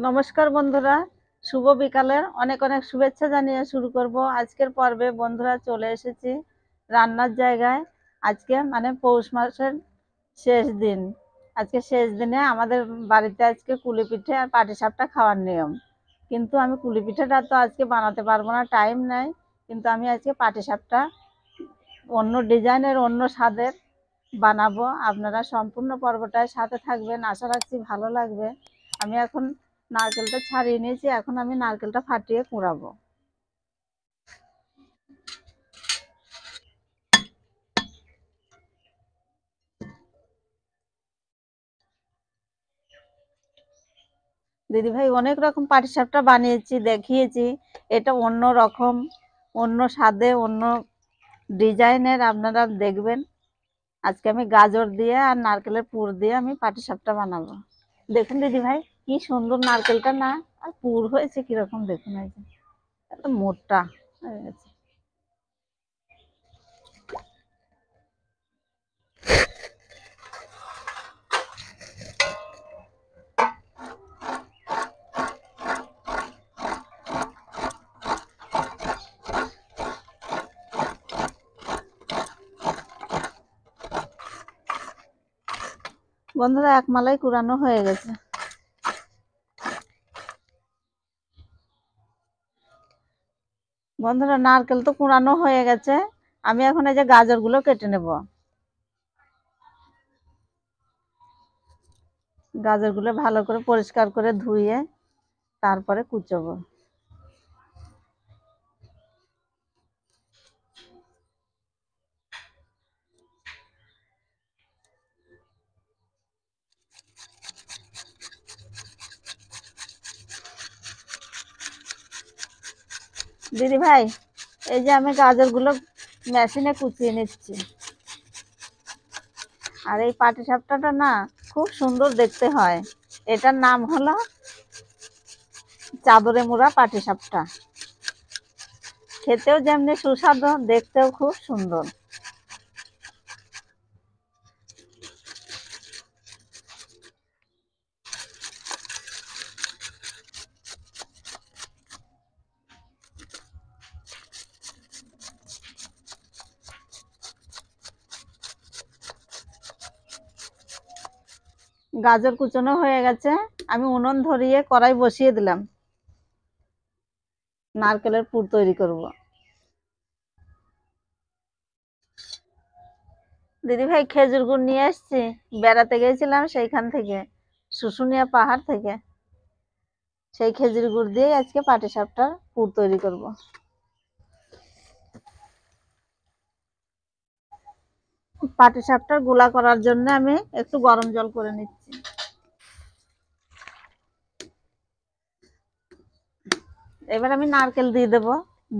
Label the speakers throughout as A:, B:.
A: নমস্কার বন্ধুরা, শুভ বিকালের অনেক অনেক শুভেচ্ছা জানিয়ে শুরু করব আজকের পর্বে। বন্ধুরা, চলে এসেছি রান্নার জায়গায়। আজকে মানে পৌষ মাসের শেষ দিন। আজকে শেষ দিনে আমাদের বাড়িতে আজকে কুলি পিঠে আর পাটিসাপটা খাওয়ার নিয়ম। কিন্তু আমি কুলি পিঠেটা তো আজকে বানাতে পারবো না, টাইম নাই। কিন্তু আমি আজকে পাটিসাপটা অন্য ডিজাইনের, অন্য স্বাদের বানাবো। আপনারা সম্পূর্ণ পর্বটায় সাথে থাকবেন, আশা রাখছি ভালো লাগবে। আমি এখন নারকেলটা ছাড়িয়ে নিয়েছি, এখন আমি নারকেলটা ফাটিয়ে কুড়াবো। দিদিভাই, অনেক রকম পাটিসাপটা বানিয়েছি, দেখিয়েছি। এটা অন্য রকম, অন্য স্বাদে, অন্য ডিজাইনের আপনারা দেখবেন। আজকে আমি গাজর দিয়ে আর নারকেলের পুর দিয়ে আমি পাটিসাপটা বানাবো। দেখুন দিদিভাই, কি সুন্দর নারকেলটা না, আর পুর হয়েছে কিরকম দেখুন, এই যে এত মোটা হয়ে গেছে। বন্ধুরা, এক মালাই কুড়ানো হয়ে গেছে। বন্ধুরা, নারকেল তো কুড়ানো হয়ে গেছে। আমি এখন এই যে গাজরগুলো কেটে নেব। গাজরগুলো ভালো করে পরিষ্কার করে ধুয়ে তারপরে কুচোবো। দিদি ভাই, এই যে আমি গাজরগুলো মেশিনে কুচিয়ে নিচ্ছি। আর এই পাটিসাপটাটা না, খুব সুন্দর দেখতে হয়। এটার নাম হলো চাদরে মোড়া পাটিসাপটা। খেতেও যেমনি সুস্বাদু, দেখতেও খুব সুন্দর। গাজর কুচনো হয়ে গেছে। আমি উনুন ধরিয়ে কড়াই বসিয়ে দিলাম। নারকেলের পুর তৈরি করব। দিদি ভাই, খেজুর গুড় নিয়ে এসছি, বেড়াতে গেছিলাম সেইখান থেকে, শুশুনিয়া পাহাড় থেকে। সেই খেজুর গুড় দিয়ে আজকে পাটিসাপটার পুর তৈরি করব। পাটিসাপটার গুলা করার জন্য আমি একটু গরম জল করে নিচ্ছি। এবার আমি নারকেল দিয়ে দেব,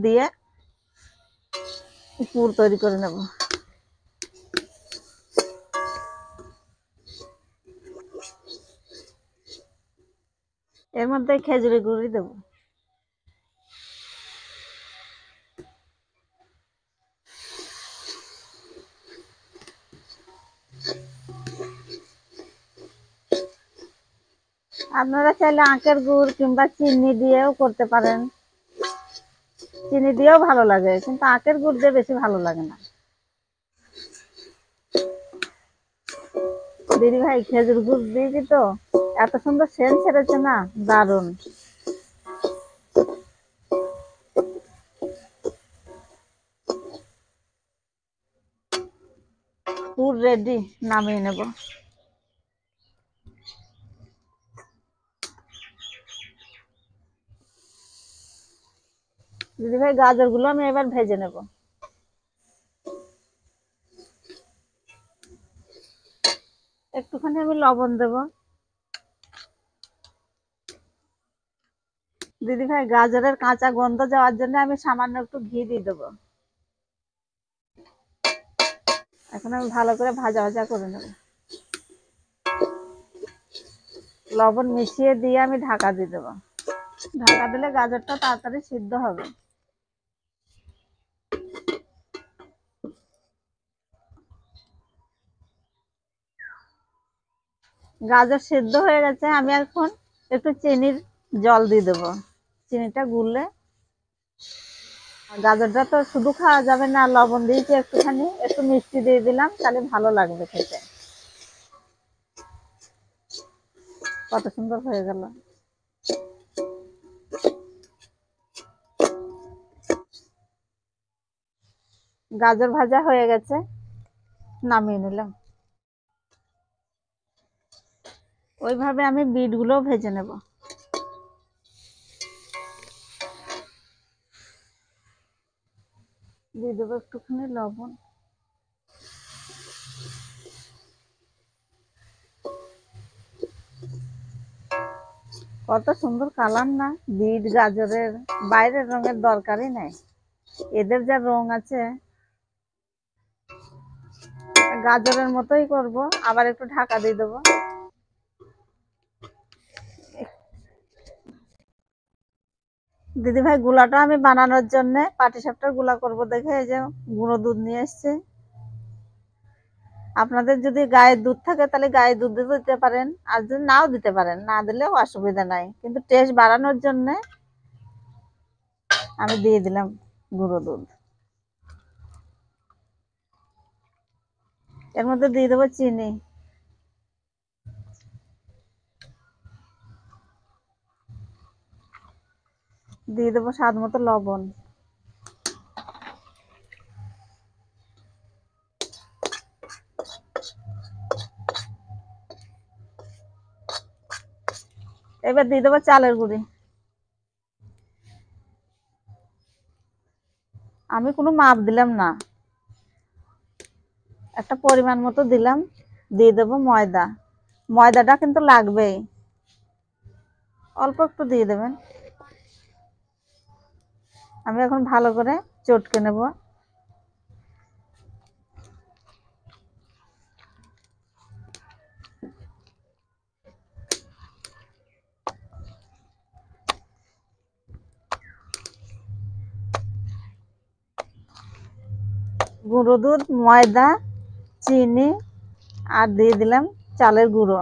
A: দিয়ে পুর তৈরি করে নেব। এর মধ্যে খেজুরের গুড়ি দেব। আপনারা চাইলে আখের গুড় কিংবা চিনি দিয়েও করতে পারেন। চিনি দিয়েও ভালো লাগে, কিন্তু আখের গুড় দিয়ে বেশি ভালো লাগে না। দিদি ভাই, খেজুর গুড় দিয়েছি তো, এত সুন্দর সেন্ট ছেড়েছে না, দারুণ। পুর রেডি, নামিয়ে নেব। দিদি ভাই, গাজর গুলো আমি এবার ভেজে নেব। একটুখানি আমি লবণ দেব। দিদি ভাই, গাজরের কাঁচা গন্ধ যাওয়ার জন্য আমি সামান্য একটু ঘি দিয়ে দেবো। এখন আমি ভালো করে ভাজা ভাজা করে নেব। লবণ মিশিয়ে দিয়ে আমি ঢাকা দিয়ে দেবো। ঢাকা দিলে গাজরটা তাড়াতাড়ি সিদ্ধ হবে। গাজর সিদ্ধ হয়ে গেছে, আমি এখন একটু চিনির জল দিয়ে দেবো, চিনিটা গুললে। গাজরটা তো শুধু খাওয়া যাবে না, লবণ দিয়েছি একটুখানি, একটু মিষ্টি দিয়ে দিলাম, তাহলে ভালো লাগবে খেতে। কত সুন্দর হয়ে গেল। গাজর ভাজা হয়ে গেছে, নামিয়ে নিলাম। ওইভাবে আমি বিটগুলো ভেজে নেব। দিয়ে দেবো একটুখানি লবণ। কত সুন্দর কালার না বিট গাজরের, বাইরের রঙের দরকারই নাই, এদের যা রং আছে। গাজরের মতোই করব, আবার একটু ঢাকা দিয়ে দেবো। দিদি ভাই, গুলাটা আমি বানানোর জন্য পাটিসাপটার গুলা করব দেখে এই যে গুঁড়ো দুধ নিয়ে এসছে। আপনাদের যদি গায়ের দুধ থাকে তাহলে গায়ের দুধ দিতে পারেন, আর যদি নাও দিতে পারেন, না দিলেও অসুবিধা নাই, কিন্তু টেস্ট বাড়ানোর জন্য আমি দিয়ে দিলাম গুঁড়ো দুধ। এর মধ্যে দিয়ে দেবো চিনি, দিয়ে দেবো স্বাদ মতো লবণ। এবার দিয়ে দেবো চালের গুঁড়ি। আমি কোনো মাপ দিলাম না, একটা পরিমাণ মতো দিলাম। দিয়ে দেবো ময়দা, ময়দাটা কিন্তু লাগবেই, অল্প একটু দিয়ে দেবেন। আমি এখন ভালো করে চটকে নেব। গুঁড়ো দুধ, ময়দা, চিনি, আর দিয়ে দিলাম চালের গুঁড়ো,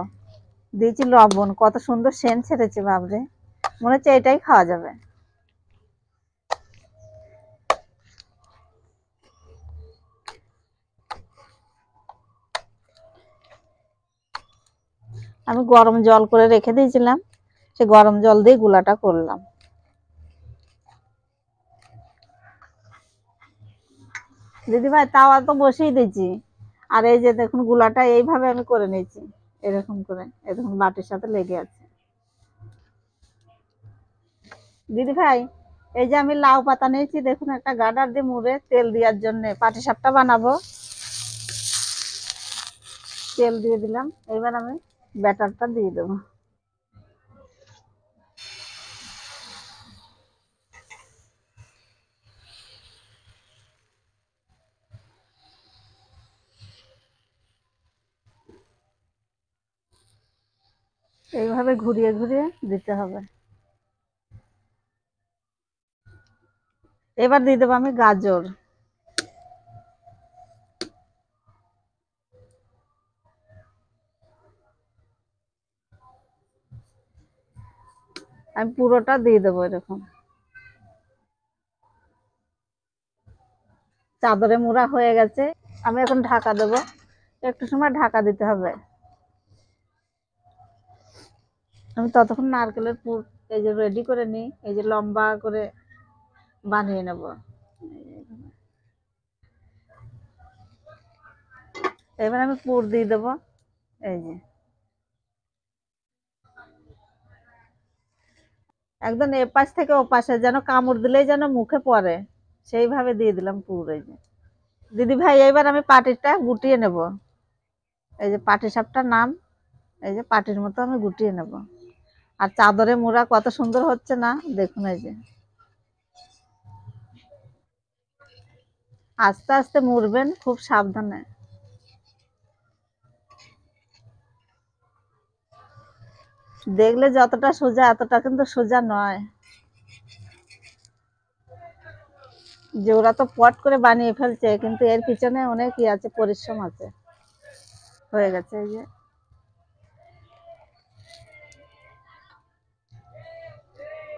A: দিয়েছি লবণ। কত সুন্দর সেন্ট ছেড়েছে, বাবরে, মনে হচ্ছে এটাই খাওয়া যাবে। আমি গরম জল করে রেখে দিয়েছিলাম, সে গরম জল দিয়ে গুলাটা করলাম। দিদি ভাই, তাওয়া তো বসিয়ে দিয়েছি, আর এই যে দেখুন গুলাটা এইভাবে আমি করে নিয়েছি, এরকম করে, এরকম বাটির সাথে লেগে আছে। দিদি ভাই, এই যে আমি লাউ পাতা নিয়েছি, দেখুন একটা গার্ডার দিয়ে মুড়ে তেল দেওয়ার জন্য পাটিসাপটা বানাবো। তেল দিয়ে দিলাম, এবার আমি ব্যাটারটা দিয়ে দেবো। এইভাবে ঘুরিয়ে ঘুরিয়ে দিতে হবে। এবার দিয়ে দেবো আমি গাজর। আমি পুরোটা দিয়ে দেবো এরকম। চাদরে মোড়া হয়ে গেছে, আমি এখন ঢাকা দেবো, একটু সময় ঢাকা দিতে হবে। আমি ততক্ষণ নারকেলের পুর এই যে রেডি করে নিই, এই যে লম্বা করে বানিয়ে নেব। এবার আমি পুর দিয়ে দেবো, এই যে একদম এপাশ থেকে ওপাশে যেন কামড় দিলেই যেন মুখে পড়ে, সেইভাবে দিয়ে দিলাম পুর। এই যে দিদি ভাই, এইবার আমি পাটিটা গুটিয়ে নেব। এই যে পাটি সাপটার নাম, এই যে পাটির মতো আমি গুটিয়ে নেব। আর চাদরে মোড়া কত সুন্দর হচ্ছে না, দেখুন। এই যে আস্তে আস্তে মুড়বেন, খুব সাবধানে। দেখলে যতটা সোজা, এতটা কিন্তু সোজা নয়, যে ওরা তো পট করে বানিয়ে ফেলছে, কিন্তু এর পিছনে অনেক ই আছে, পরিশ্রম আছে। হয়ে গেছে, এই যে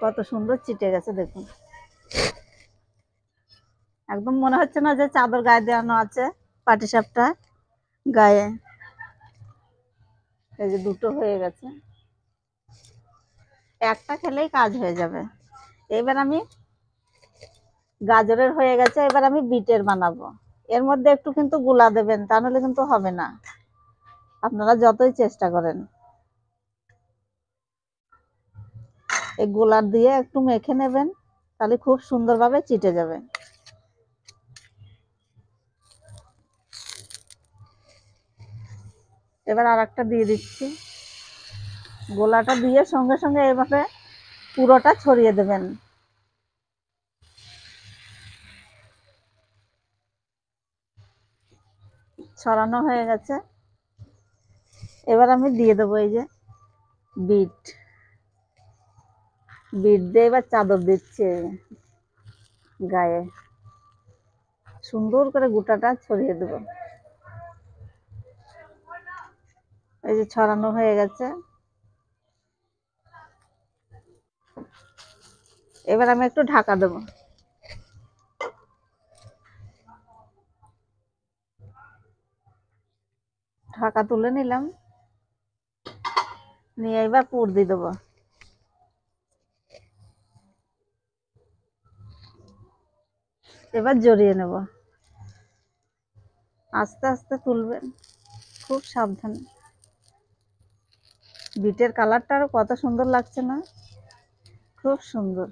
A: কত সুন্দর চিটে গেছে দেখুন, একদম মনে হচ্ছে না যে চাদর গায়ে দেওয়ানো আছে পাটিসাপটা গায়ে। এই যে দুটো হয়ে গেছে, একটা খেলেই কাজ হয়ে যাবে। এবার আমি গাজরের হয়ে গেছে, এবার আমি বিটের বানাবো। এর মধ্যে একটু কিন্তু গুলা দেবেন, তা নাহলে কিন্তু হবে না, আপনারা যতই চেষ্টা করেন। এই গোলার দিয়ে একটু মেখে নেবেন, তাহলে খুব সুন্দরভাবে চিটে যাবে। এবার আর একটা দিয়ে দিচ্ছি, গোলাটা দিয়ে সঙ্গে সঙ্গে এভাবে পুরোটা ছড়িয়ে দেবেন। ছড়ানো হয়ে গেছে, এবার আমি দিয়ে দেবো এই যে বিট। বিট দিয়ে এবার চাদর দিচ্ছে গায়ে, সুন্দর করে গোটাটা ছড়িয়ে দেব। এই যে ছড়ানো হয়ে গেছে, এবার আমি একটু ঢাকা দেব। ঢাকা তুলে নিলাম, নিয়ে এবার পুর দিয়ে দেবো। এবার জড়িয়ে নেব, আস্তে আস্তে তুলবেন, খুব সাবধানে। বিটের কালারটা আরো কত সুন্দর লাগছে না, খুব সুন্দর।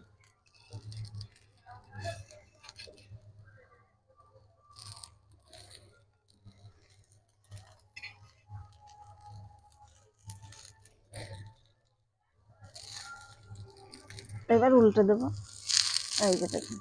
A: এবার উল্টে দেব, এই যে দেখুন।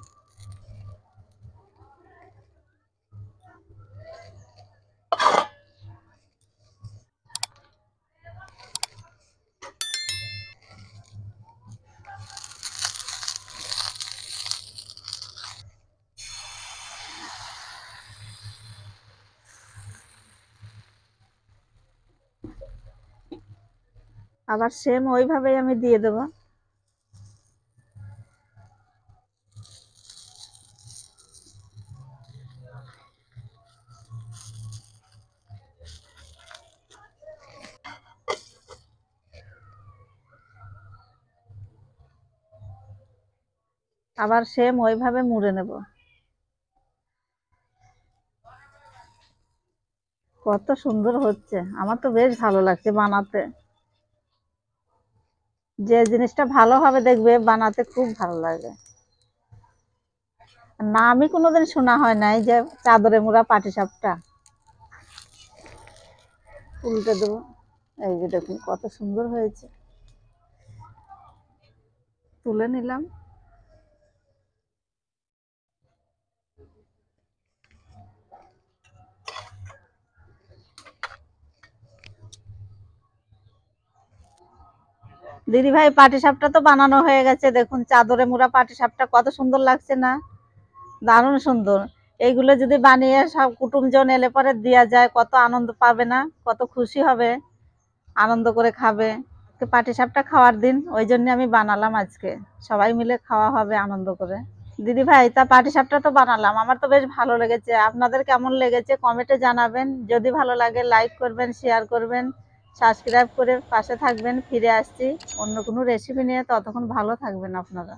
A: আবার সেম ওইভাবেই আমি দিয়ে দেব। আবার সেম ওইভাবে মুড়ে নেব। কত সুন্দর হচ্ছে, আমার তো বেশ ভালো লাগছে বানাতে। যে জিনিসটা ভালো হবে দেখবে বানাতে খুব ভালো লাগে। না, আমি কোনোদিন শোনা হয় নাই যে চাদরে মোড়া পাটিসাপটা। উল্টে দেবো, এই যে দেখুন কত সুন্দর হয়েছে। তুলে নিলাম। দিদি ভাই, পাটিসাপটা তো বানানো হয়ে গেছে, দেখুন চাদরে মোড়া পাটিসাপটা কত সুন্দর লাগছে না, দারুণ সুন্দর। এইগুলো যদি বানিয়ে সব কুটুমজন এলে পরে দেওয়া যায়, কত আনন্দ পাবে না, কত খুশি হবে, আনন্দ করে খাবে। পাটিসাপটা খাওয়ার দিন, ওই জন্য আমি বানালাম আজকে, সবাই মিলে খাওয়া হবে আনন্দ করে। দিদি ভাই, তা পাটিসাপটা তো বানালাম, আমার তো বেশ ভালো লেগেছে। আপনাদের কেমন লেগেছে কমেন্টে জানাবেন। যদি ভালো লাগে লাইক করবেন, শেয়ার করবেন, সাবস্ক্রাইব করে পাশে থাকবেন। ফিরে আসছি অন্য কোনো রেসিপি নিয়ে, ততক্ষণ ভালো থাকবেন আপনারা।